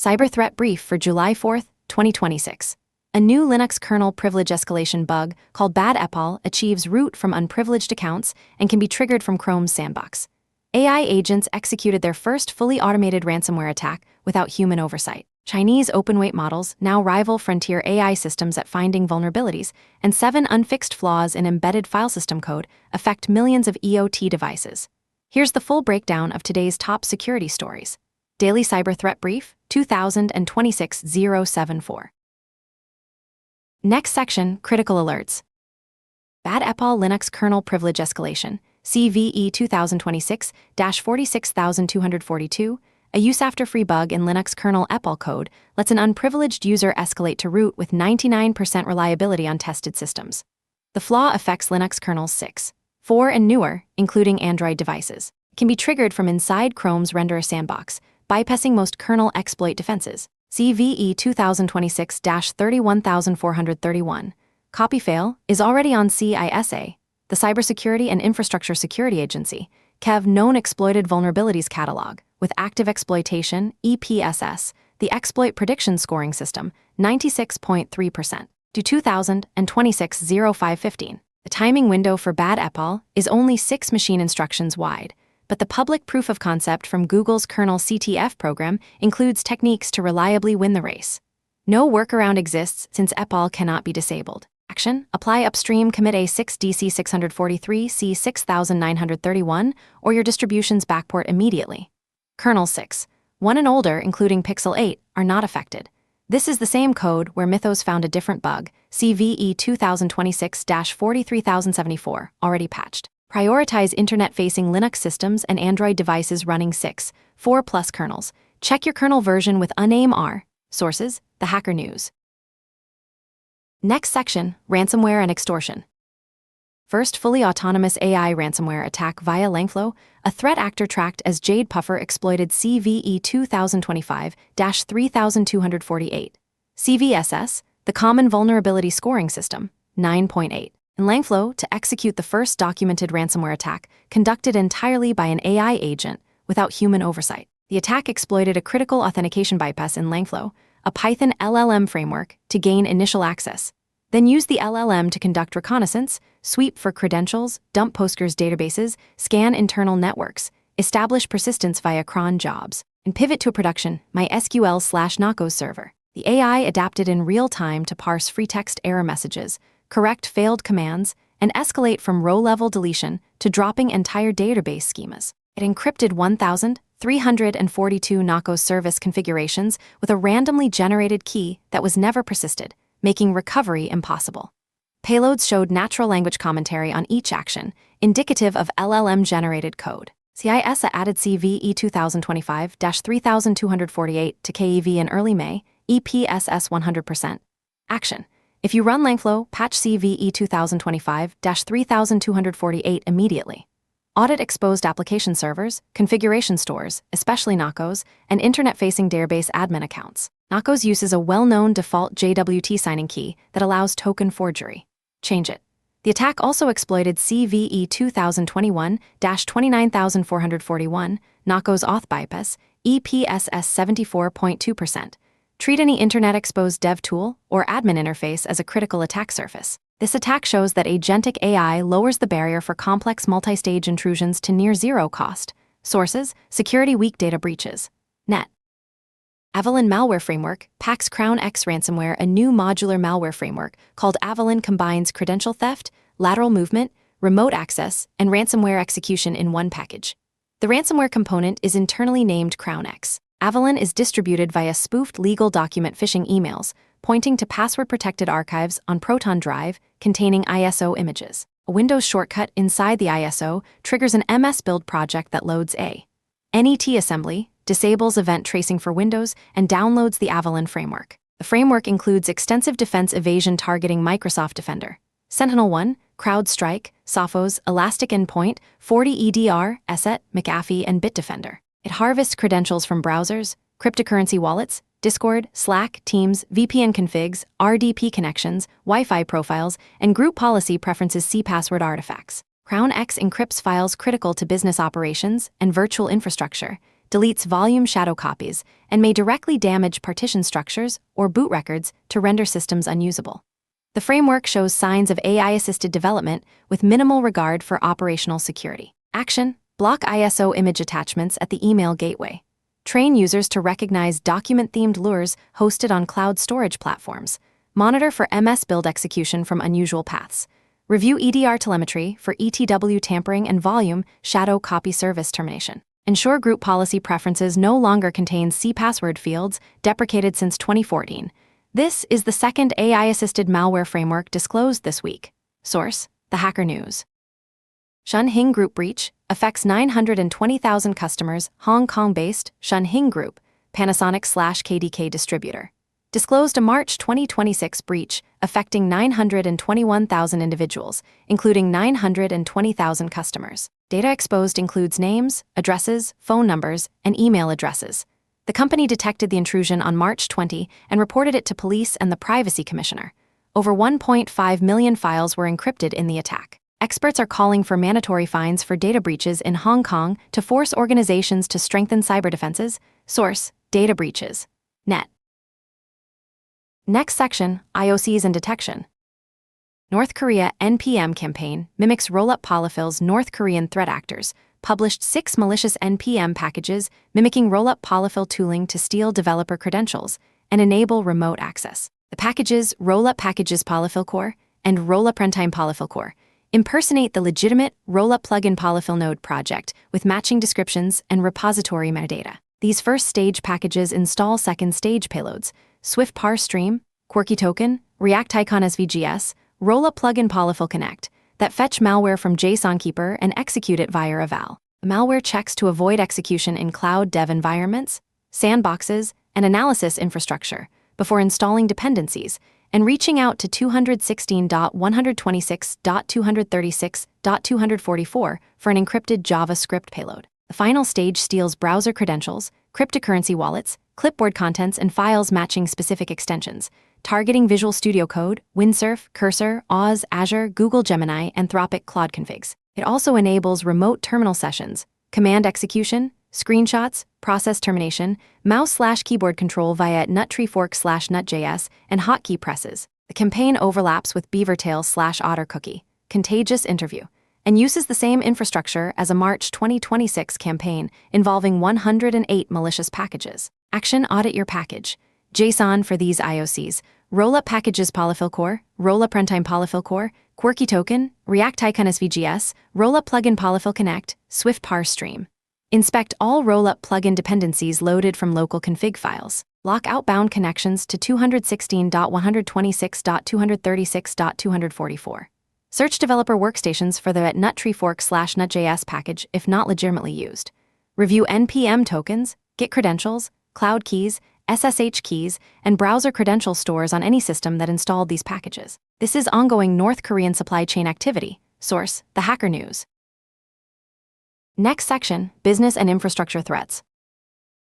Cyber Threat Brief for July 4, 2026. A new Linux kernel privilege escalation bug called bad epal achieves root from unprivileged accounts and can be triggered from Chrome's sandbox. AI agents executed their first fully automated ransomware attack without human oversight. Chinese open-weight models now rival frontier AI systems at finding vulnerabilities, and 7 unfixed flaws in embedded file system code affect millions of EOT devices. Here's the full breakdown of today's top security stories. Daily Cyber Threat Brief, 2026-074. Next section, Critical Alerts. Bad epal Linux kernel privilege escalation, CVE 2026-46242, a use-after-free bug in Linux kernel epal code lets an unprivileged user escalate to root with 99% reliability on tested systems. The flaw affects Linux kernels 6, 4, and newer, including Android devices. It can be triggered from inside Chrome's renderer sandbox, bypassing most kernel exploit defenses. CVE 2026-31431. Copy fail is already on CISA, the Cybersecurity and Infrastructure Security Agency, KEV known exploited vulnerabilities catalog, with active exploitation, EPSS, the exploit prediction scoring system, 96.3%. Due 2026-0515. The timing window for bad epal is only 6 machine instructions wide, but the public proof of concept from Google's kernel CTF program includes techniques to reliably win the race. No workaround exists since epal cannot be disabled. Action: apply upstream commit A6 DC 643 C 6931 or your distribution's backport immediately. Kernel 6, 1 and older including Pixel 8, are not affected. This is the same code where Mythos found a different bug, CVE 2026-43074, already patched. Prioritize internet-facing Linux systems and Android devices running 6, 4+ kernels. Check your kernel version with uname R. Sources: The Hacker News. Next section, Ransomware and Extortion. First fully autonomous AI ransomware attack via Langflow, a threat actor tracked as Jade Puffer exploited CVE 2025-3248. CVSS, the Common Vulnerability Scoring System, 9.8. In Langflow to execute the first documented ransomware attack conducted entirely by an AI agent without human oversight. The attack exploited a critical authentication bypass in Langflow, a Python LLM framework, to gain initial access. Then used the LLM to conduct reconnaissance, sweep for credentials, dump Postgres databases, scan internal networks, establish persistence via cron jobs, and pivot to a production MySQL/Nacos server. The AI adapted in real time to parse free text error messages, correct failed commands, and escalate from row-level deletion to dropping entire database schemas. It encrypted 1,342 Nacos service configurations with a randomly generated key that was never persisted, making recovery impossible. Payloads showed natural language commentary on each action, indicative of LLM-generated code. CISA added CVE 2025-3248 to KEV in early May, EPSS 100%. Action: if you run Langflow, patch CVE 2025-3248 immediately. Audit exposed application servers, configuration stores, especially Nacos, and internet-facing database admin accounts. Nacos uses a well-known default JWT signing key that allows token forgery. Change it. The attack also exploited CVE 2021-29441, Nacos auth bypass, EPSS 74.2%. Treat any internet-exposed dev tool or admin interface as a critical attack surface. This attack shows that agentic AI lowers the barrier for complex multi-stage intrusions to near zero cost. Sources: Security Week data breaches. Net. Avalon Malware Framework packs Crown X ransomware. A new modular malware framework called Avalon combines credential theft, lateral movement, remote access, and ransomware execution in one package. The ransomware component is internally named Crown X. Avalon is distributed via spoofed legal document phishing emails, pointing to password-protected archives on Proton Drive containing ISO images. A Windows shortcut inside the ISO triggers an MS build project that loads a NET assembly, disables event tracing for Windows, and downloads the Avalon framework. The framework includes extensive defense evasion targeting Microsoft Defender, Sentinel-1, CrowdStrike, Sophos, Elastic Endpoint, 40EDR, ESET, McAfee, and Bitdefender. It harvests credentials from browsers, cryptocurrency wallets, Discord, Slack, Teams, VPN configs, RDP connections, Wi-Fi profiles, and group policy preferences password artifacts. Crown X encrypts files critical to business operations and virtual infrastructure, deletes volume shadow copies, and may directly damage partition structures or boot records to render systems unusable. The framework shows signs of AI-assisted development with minimal regard for operational security. Action: block ISO image attachments at the email gateway. Train users to recognize document-themed lures hosted on cloud storage platforms. Monitor for MS build execution from unusual paths. Review EDR telemetry for ETW tampering and volume shadow copy service termination. Ensure group policy preferences no longer contain C-password fields deprecated since 2014. This is the second AI-assisted malware framework disclosed this week. Source: The Hacker News. Shunhing Group breach affects 920,000 customers. Hong Kong-based Shunhing Group, Panasonic/KDK distributor, disclosed a March 2026 breach affecting 921,000 individuals, including 920,000 customers. Data exposed includes names, addresses, phone numbers, and email addresses. The company detected the intrusion on March 20 and reported it to police and the Privacy Commissioner. Over 1.5 million files were encrypted in the attack. Experts are calling for mandatory fines for data breaches in Hong Kong to force organizations to strengthen cyber defenses. Source: Data breaches. Net. Next section: IOCs and Detection. North Korea NPM campaign mimics roll-up polyfills. North Korean threat actors published 6 malicious NPM packages mimicking roll-up polyfill tooling to steal developer credentials and enable remote access. The packages Roll-up Packages Polyfill Core and Roll-up Runtime Polyfill Core impersonate the legitimate Roll-up Plugin Polyfill node project with matching descriptions and repository metadata. These first-stage packages install second-stage payloads: Swift Parse Stream, Quirky Token, React Icon SVGS, Roll-up Plugin Polyfill Connect that fetch malware from JSON Keeper and execute it via eval. The malware checks to avoid execution in cloud dev environments, sandboxes, and analysis infrastructure before installing dependencies and reaching out to 216.126.236.244 for an encrypted JavaScript payload. The final stage steals browser credentials, cryptocurrency wallets, clipboard contents, and files matching specific extensions, targeting Visual Studio Code, Windsurf, Cursor, Oz, Azure, Google Gemini, Anthropic Claude configs. It also enables remote terminal sessions, command execution, screenshots, process termination, mouse/keyboard control via nuttreefork/nut.js, and hotkey presses. The campaign overlaps with beavertail/otter cookie, contagious interview, and uses the same infrastructure as a March 2026 campaign involving 108 malicious packages. Action: audit your package. JSON for these IOCs: Roll-up Packages Polyfill Core, Roll-up Runtime Polyfill Core, Quirky Token, React Icon SVGS, Roll-up Plugin Polyfill Connect, Swift Parse Stream. Inspect all roll-up plugin dependencies loaded from local config files. Lock outbound connections to 216.126.236.244. Search developer workstations for the @nuttreefork/nut.js package if not legitimately used. Review NPM tokens, Git credentials, cloud keys, SSH keys, and browser credential stores on any system that installed these packages. This is ongoing North Korean supply chain activity. Source: The Hacker News. Next section: Business and Infrastructure Threats.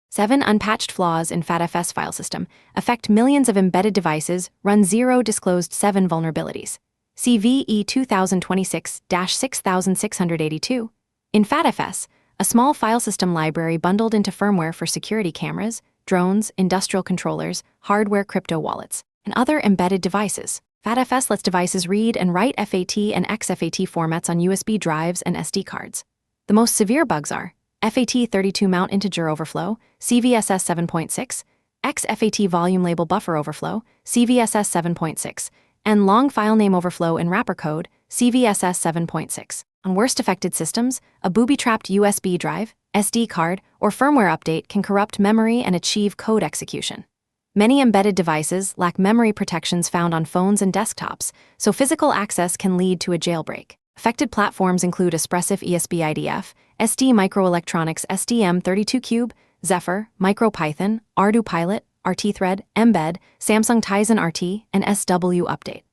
7 unpatched flaws in FATFS file system affect millions of embedded devices. Run 0 disclosed 7 vulnerabilities. CVE 2026-6682. In FATFS, a small file system library bundled into firmware for security cameras, drones, industrial controllers, hardware crypto wallets, and other embedded devices. FATFS lets devices read and write FAT and XFAT formats on USB drives and SD cards. The most severe bugs are FAT32 mount integer overflow, CVSS 7.6, XFAT volume label buffer overflow, CVSS 7.6, and long file name overflow in wrapper code, CVSS 7.6. On worst affected systems, a booby-trapped USB drive, SD card, or firmware update can corrupt memory and achieve code execution. Many embedded devices lack memory protections found on phones and desktops, so physical access can lead to a jailbreak. Affected platforms include Espressif ESB IDF, SD Microelectronics STM32Cube, Zephyr, MicroPython, Ardu Pilot, RTthread, Mbed, Samsung Tizen RT, and SW Update.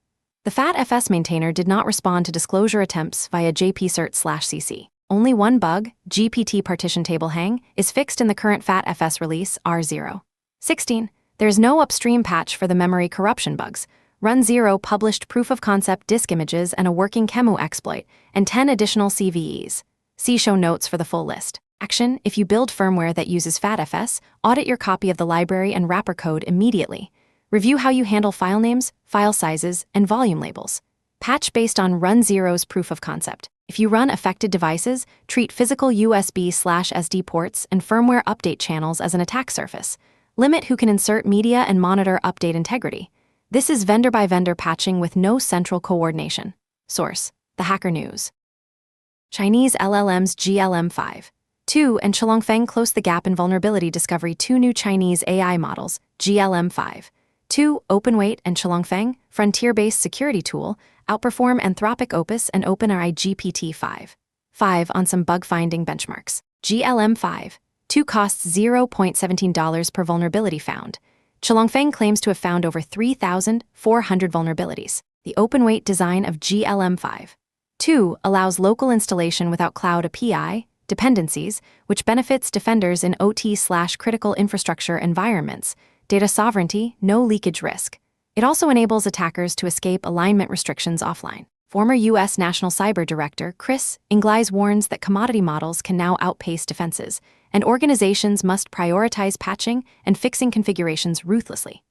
The FATFS maintainer did not respond to disclosure attempts via jpcert/cc. Only one bug, GPT partition table hang, is fixed in the current FATFS release R0. 16. There is no upstream patch for the memory corruption bugs. Run 0 published proof-of-concept disk images and a working Chemu exploit, and 10 additional CVEs. See show notes for the full list. Action: if you build firmware that uses FATFS, audit your copy of the library and wrapper code immediately. Review how you handle file names, file sizes, and volume labels. Patch based on Run Zero's proof of concept. If you run affected devices, treat physical USB/SD ports and firmware update channels as an attack surface. Limit who can insert media and monitor update integrity. This is vendor-by-vendor patching with no central coordination. Source: The Hacker News. Chinese LLMs GLM-5.2 and Qilongfeng close the gap in vulnerability discovery. Two new Chinese AI models, GLM-5.2, OpenWeight, and Qilongfeng, frontier-based security tool, outperform Anthropic Opus and OpenAI GPT-5 on some bug-finding benchmarks. GLM-5.2 costs $0.17 per vulnerability found. Qilongfeng claims to have found over 3,400 vulnerabilities. The OpenWeight design of GLM-5.2 allows local installation without cloud API dependencies, which benefits defenders in OT/critical infrastructure environments, data sovereignty, no leakage risk. It also enables attackers to escape alignment restrictions offline. Former U.S. National Cyber Director Chris Inglis warns that commodity models can now outpace defenses, and organizations must prioritize patching and fixing configurations ruthlessly.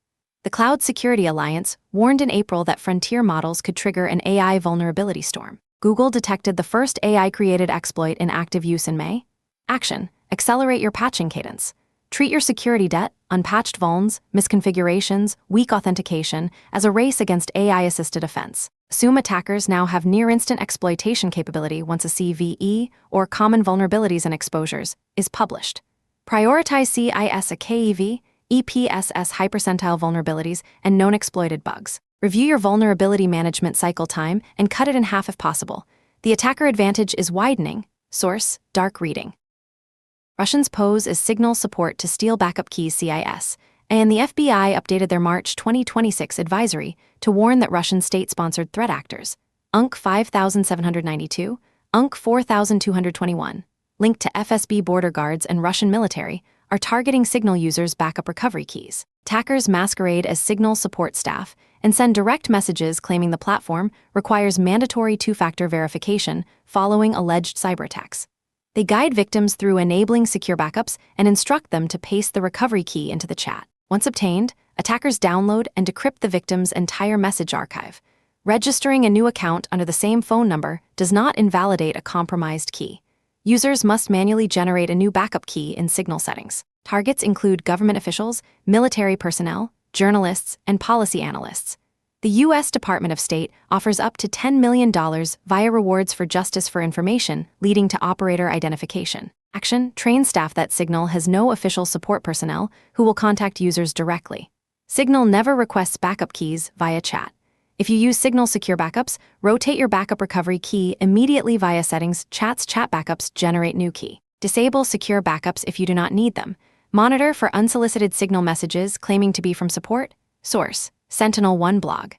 The Cloud Security Alliance warned in April that frontier models could trigger an AI vulnerability storm. Google detected the first AI-created exploit in active use in May. Action: accelerate your patching cadence. Treat your security debt, unpatched vulns, misconfigurations, weak authentication, as a race against AI-assisted offense. Assume attackers now have near-instant exploitation capability once a CVE, or Common Vulnerabilities and Exposures, is published. Prioritize CIS, KEV, EPSS hypercentile vulnerabilities, and known exploited bugs. Review your vulnerability management cycle time and cut it in half if possible. The attacker advantage is widening. Source: Dark Reading. Russians pose as signal support to steal backup keys. CIS, and the FBI updated their March 2026 advisory to warn that Russian state-sponsored threat actors, UNC 5792, UNC 4221, linked to FSB border guards and Russian military, are targeting Signal users' backup recovery keys. Attackers masquerade as Signal support staff and send direct messages claiming the platform requires mandatory two-factor verification following alleged cyberattacks. They guide victims through enabling secure backups and instruct them to paste the recovery key into the chat. Once obtained, attackers download and decrypt the victim's entire message archive. Registering a new account under the same phone number does not invalidate a compromised key. Users must manually generate a new backup key in Signal settings. Targets include government officials, military personnel, journalists, and policy analysts. The U.S. Department of State offers up to $10 million via rewards for justice for information, leading to operator identification. Action: train staff that Signal has no official support personnel who will contact users directly. Signal never requests backup keys via chat. If you use Signal Secure Backups, rotate your backup recovery key immediately via settings. Chat backups generate new key. Disable secure backups if you do not need them. Monitor for unsolicited Signal messages claiming to be from support. Source: Sentinel-1 blog.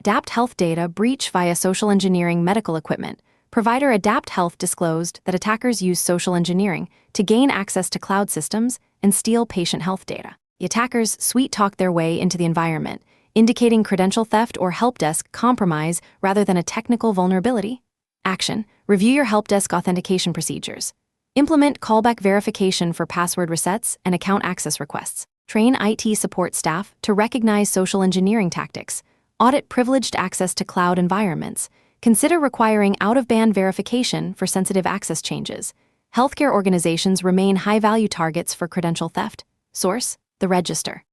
Adapt Health data breach via social engineering medical equipment. Provider Adapt Health disclosed that attackers use social engineering to gain access to cloud systems and steal patient health data. The attackers sweet-talk their way into the environment, indicating credential theft or help desk compromise rather than a technical vulnerability. Action: review your help desk authentication procedures. Implement callback verification for password resets and account access requests. Train IT support staff to recognize social engineering tactics. Audit privileged access to cloud environments. Consider requiring out-of-band verification for sensitive access changes. Healthcare organizations remain high-value targets for credential theft. Source: The Register.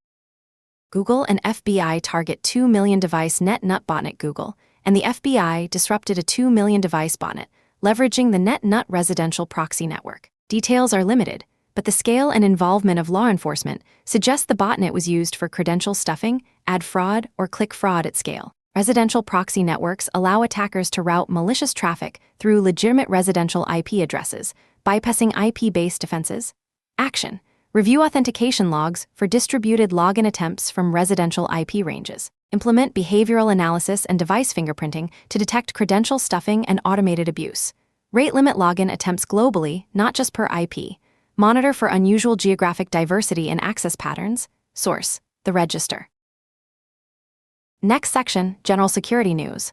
Google and FBI target 2 million device NetNut botnet. Google and the FBI disrupted a 2 million device botnet, leveraging the NetNut residential proxy network. Details are limited, but the scale and involvement of law enforcement suggest the botnet was used for credential stuffing, ad fraud, or click fraud at scale. Residential proxy networks allow attackers to route malicious traffic through legitimate residential IP addresses, bypassing IP-based defenses. Action: review authentication logs for distributed login attempts from residential IP ranges. Implement behavioral analysis and device fingerprinting to detect credential stuffing and automated abuse. Rate limit login attempts globally, not just per IP. Monitor for unusual geographic diversity in access patterns. Source: The Register. Next section, General Security News.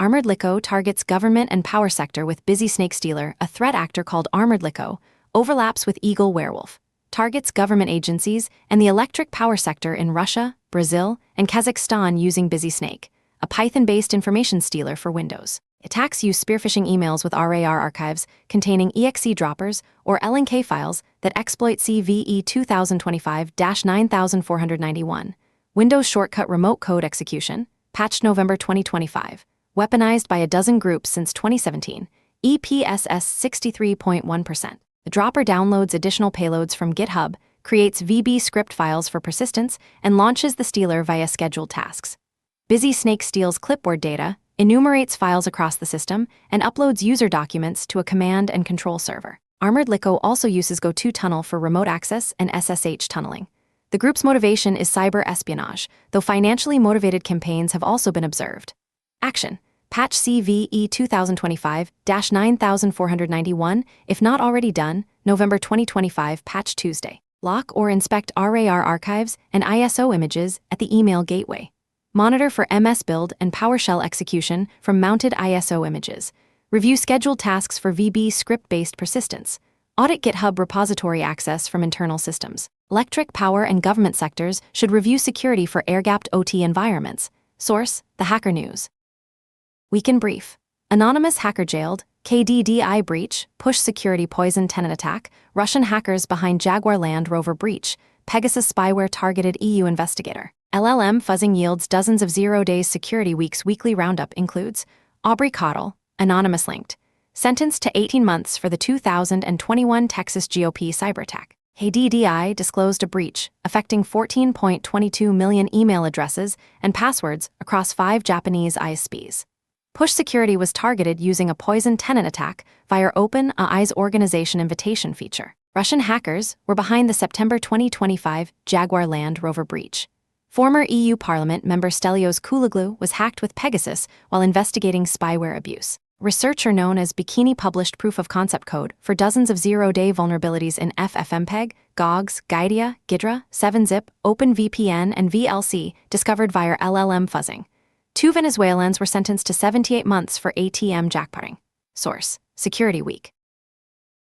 Armored Lico targets government and power sector with Busy Snake Stealer, a threat actor called Armored Lico, overlaps with Eagle Werewolf, targets government agencies and the electric power sector in Russia, Brazil, and Kazakhstan using Busy Snake, a Python-based information stealer for Windows. Attacks use spearphishing emails with RAR archives containing exe droppers or LNK files that exploit CVE 2025-9491. Windows shortcut remote code execution, patched November 2025, weaponized by a dozen groups since 2017, EPSS 63.1%. The dropper downloads additional payloads from GitHub, creates VB script files for persistence, and launches the stealer via scheduled tasks. Busy Snake steals clipboard data, enumerates files across the system, and uploads user documents to a command and control server. Armored Lico also uses GoToTunnel for remote access and SSH tunneling. The group's motivation is cyber espionage, though financially motivated campaigns have also been observed. Action: patch CVE 2025-9491, if not already done, November 2025 patch Tuesday. Lock or inspect RAR archives and ISO images at the email gateway. Monitor for MS build and PowerShell execution from mounted ISO images. Review scheduled tasks for VB script-based persistence. Audit GitHub repository access from internal systems. Electric, power, and government sectors should review security for air-gapped OT environments. Source: The Hacker News. Weekend Brief. Anonymous hacker jailed, KDDI breach, push security poison tenant attack, Russian hackers behind Jaguar Land Rover breach, Pegasus spyware targeted EU investigator. LLM fuzzing yields dozens of 0 days security weeks. Weekly roundup includes Aubrey Cottle, anonymous linked, sentenced to 18 months for the 2021 Texas GOP cyber attack. KDDI disclosed a breach affecting 14.22 million email addresses and passwords across 5 Japanese ISPs. Push security was targeted using a poison tenant attack via OpenAI's organization invitation feature. Russian hackers were behind the September 2025 Jaguar Land Rover breach. Former EU Parliament member Stelios Kouloglou was hacked with Pegasus while investigating spyware abuse. Researcher known as Bikini published proof-of-concept code for dozens of 0-day vulnerabilities in FFmpeg, GOGS, Gaidia, Gidra, 7-Zip, OpenVPN, and VLC discovered via LLM fuzzing. 2 Venezuelans were sentenced to 78 months for ATM jackpotting. Source: Security Week.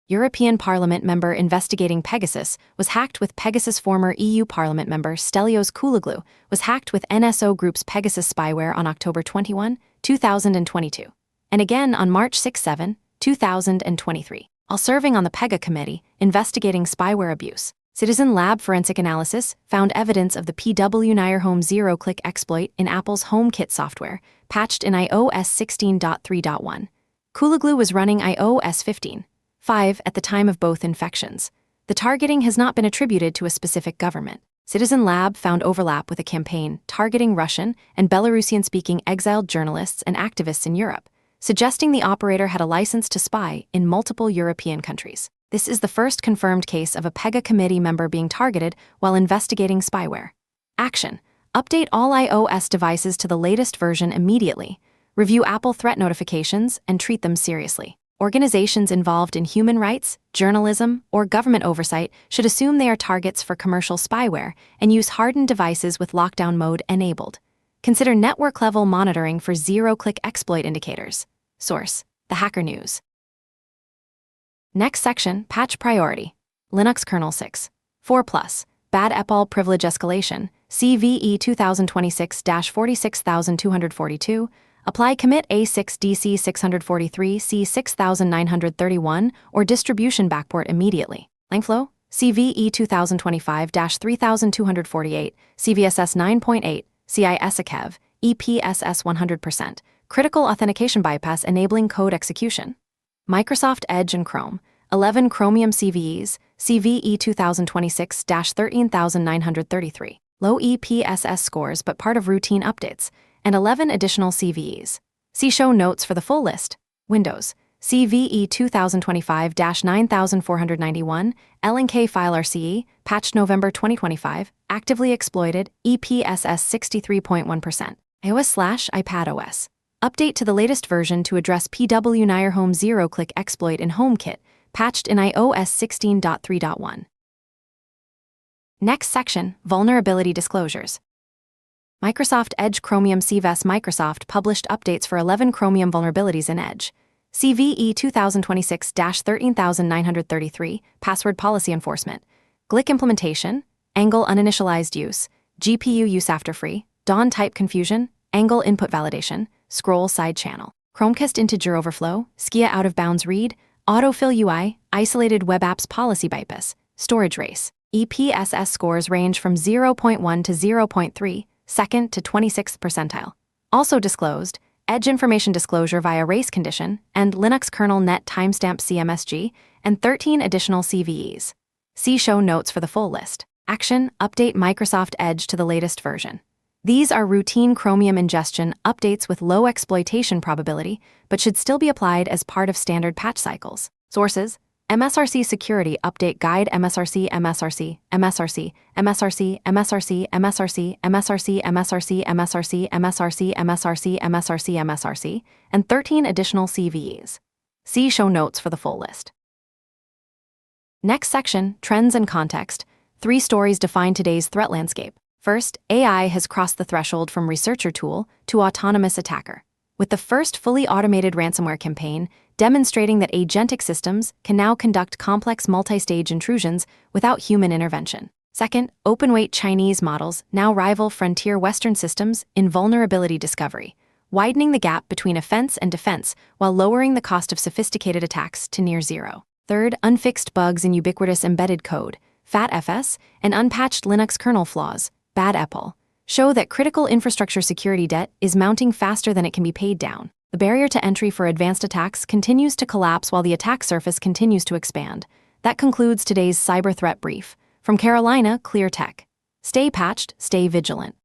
European Parliament member investigating Pegasus was hacked with Pegasus. Former EU Parliament member Stelios Kouloglou was hacked with NSO Group's Pegasus spyware on October 21, 2022, and again on March 6-7, 2023, while serving on the PEGA committee investigating spyware abuse. Citizen Lab forensic analysis found evidence of the PW zero-click exploit in Apple's HomeKit software, patched in iOS 16.3.1. Kouloglou was running iOS 15.5 at the time of both infections. The targeting has not been attributed to a specific government. Citizen Lab found overlap with a campaign targeting Russian and Belarusian-speaking exiled journalists and activists in Europe, suggesting the operator had a license to spy in multiple European countries. This is the first confirmed case of a PEGA committee member being targeted while investigating spyware. Action: update all iOS devices to the latest version immediately. Review Apple threat notifications and treat them seriously. Organizations involved in human rights, journalism, or government oversight should assume they are targets for commercial spyware and use hardened devices with lockdown mode enabled. Consider network-level monitoring for zero-click exploit indicators. Source: The Hacker News. Next section, patch priority. Linux kernel 6.4+, bad EPAL privilege escalation, CVE 2026-46242, apply commit A6DC 643 C6931 or distribution backport immediately. Langflow, CVE 2025-3248, CVSS 9.8, CISAKEV, EPSS 100%, critical authentication bypass enabling code execution. Microsoft Edge and Chrome, 11 Chromium CVEs, CVE 2026-13933, low EPSS scores but part of routine updates, and 11 additional CVEs. See show notes for the full list. Windows, CVE 2025-9491, LNK file RCE, patched November 2025, actively exploited, EPSS 63.1%. iOS/iPadOS. Update to the latest version to address PW zero-click exploit in HomeKit, patched in iOS 16.3.1. Next section, vulnerability disclosures. Microsoft Edge Chromium CVS. Microsoft published updates for 11 Chromium vulnerabilities in Edge. CVE 2026-13933, Password Policy Enforcement. GLIC Implementation, Angle Uninitialized Use, GPU Use After Free, DON Type Confusion, Angle Input Validation, Scroll Side Channel, Chromecast Integer Overflow, Skia Out of Bounds Read, Autofill UI, Isolated Web Apps Policy Bypass, Storage Race. EPSS scores range from 0.1 to 0.3, second to 26th percentile. Also disclosed, Edge information disclosure via race condition, and Linux kernel net timestamp CMSG, and 13 additional CVEs. See show notes for the full list. Action: update Microsoft Edge to the latest version. These are routine Chromium ingestion updates with low exploitation probability, but should still be applied as part of standard patch cycles. Sources: MSRC Security Update Guide, MSRC, MSRC, MSRC, MSRC, MSRC, MSRC, MSRC, MSRC, MSRC, MSRC, MSRC, MSRC, MSRC, and 13 additional CVEs. See show notes for the full list. Next section, Trends and Context. 3 stories define today's threat landscape. First, AI has crossed the threshold from researcher tool to autonomous attacker, with the first fully automated ransomware campaign demonstrating that agentic systems can now conduct complex multi-stage intrusions without human intervention. Second, open-weight Chinese models now rival frontier Western systems in vulnerability discovery, widening the gap between offense and defense while lowering the cost of sophisticated attacks to near zero. Third, unfixed bugs in ubiquitous embedded code, FATFS, and unpatched Linux kernel flaws, bad EPL, show that critical infrastructure security debt is mounting faster than it can be paid down. The barrier to entry for advanced attacks continues to collapse while the attack surface continues to expand. That concludes today's cyber threat brief. From Carolina, Clear Tech. Stay patched, stay vigilant.